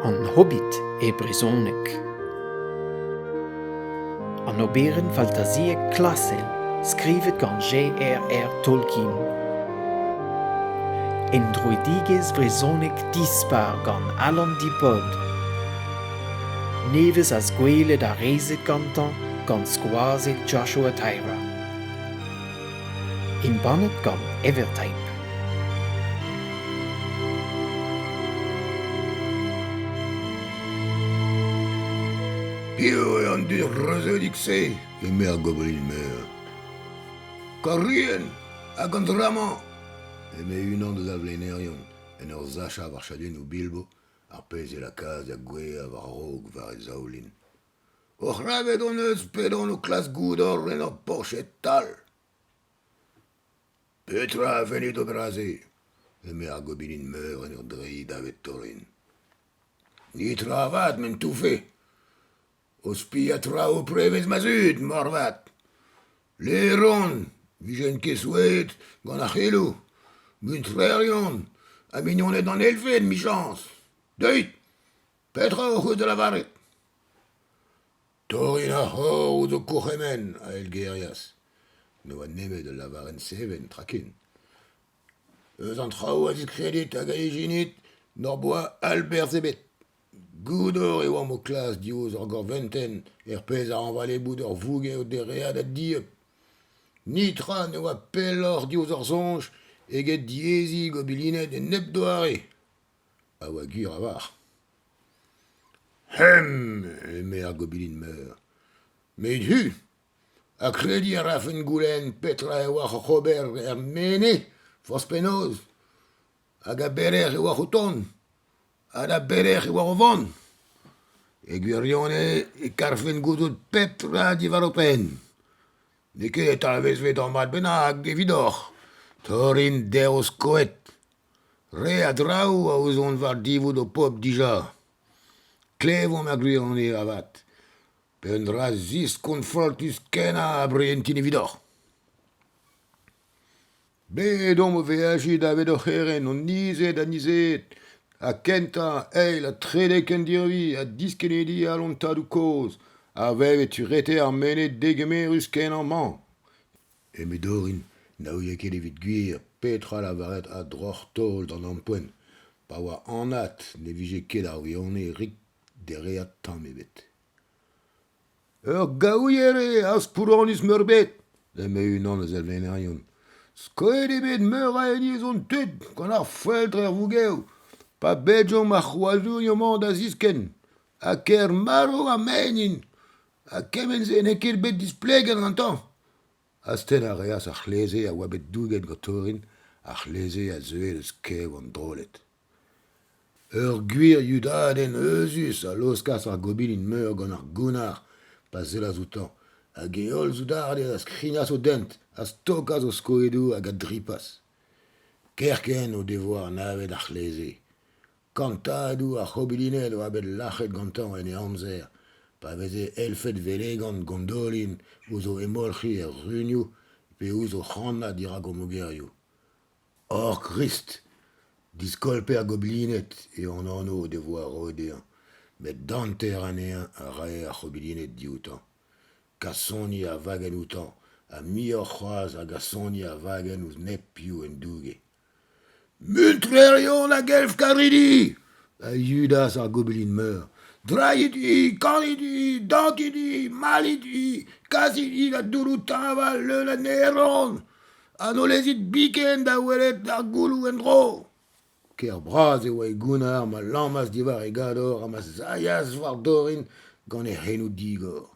An Hobbit e brezhonek. An oberen fantasie klassel skrivet gant J.R.R. Tolkien. En droidiges brezhonek dispar gant Alan Dipod. Neves as gwele da rezet gantan gant skwaset Joshua Tyra. En bannet gant Evertype. Pio an du rezodik se, mer goblin meur. Korrien, hag an draman. Unan deus avlenerion, en ur zacha war chadun o Bilbo, ar pez e la kaz a gwe war rog war e zaoulin. O c'hlavet on eus pedon o klas goudor en ur porchet tal. Petra a venit o braze, mer goblin meur en ur dri davet torin. Ni travat men toufe. O spia tra o prevez mazud, morvat. Le ron, vijen kesouet, gant a c'hello. Bunt rerion, a mignonet an elfen, mi chans. Deuit, petra o c'hous de la varet. Torin a c'hor o zo kourc'hemen, a elgerias. No a nemet de la varen seven, trakin. Eus an trao a diskredit hag a ejinit, nor boa Albert Zebet. Goudor e oa mo klas diouz ar gorventen pez ar anvale bout ur vouge o deread a diep. Nitra ne oa pellor diouz ar zonj eget diezi gobilinet en nep doare. A oa gur a var. Hem, ar gobilin meur. Met hu, a kredi a rafen goulen petra e oa Robert mene, fos penoz. Hag a berer e oa c'houton. A da berer e war o vant. E gwirionne e karfen goudout petra di war o pen. Ne ket talvez vet an mat bennak devidor. Torin deros koet. Re a draou a ouzon war divout o pop dija. Klevon a gwirionne avat. Pen dra zis konfoltus kena a breentin evidor. Be dom o veaji da vedo c'heren on nizet a nizet. A kenta, eil, a tredek en dirvi, a diskenedi a lontadou koz, a vevet tu rete ar menet degemerus ken an man. E me dorin, na ouye ket evit gwir, petra la varet a droc'h tol d'an ampoen, pa oa anat ne vije ket ar vionne rik dereat tamm ebet. Ur gaouiere az poulanus meurbet, me unan eus elvenerion. Skoet ebet meur a eniezon tud, gant ar fweltr er vougeo. Pa bedjom ma c'hoazou yomant da zisken. A ker maro a menin. A kemen ze ne ket bet displeget gantan. Asten a reas ar c'hleze a oa bet douget gotorin, ar c'hleze a zeuet eus kev an drolet. Ur gwir yudaden euzus a loskas ar gobilin meur gant ar gounar, pa zela zoutan. A geol zoudardet a skrinas o dent, a stokaz o skoedou hag a dripas. Kerken o devoar navet ar c'hleze. Kantadou a c'hobilinet o abet lachet gantan en e amzer, pa veze elfet velegant gondolin ouzo emolchi e runioù pe ouzo c'hanna dira gomogerioù. Or Christ, diskolper gobilinet e an anno o devoa rodean, met danter anean a rae a c'hobilinet dioutan. Kasoni a vagen outan, a mior c'hoaz hag a soni a vagen ouz nep piou en douge. Muntrerion a gelf karidi! A Judas ar gobilin meur. Draidi, kanidi, dantidi, malidi, kasidi da doulout taval le la neron. Anolezit biken da welet ar goulou en dro. Ker braz e oa e gounar ma lammas divar e gador a ma zayas war dorin gant e c'henou digor.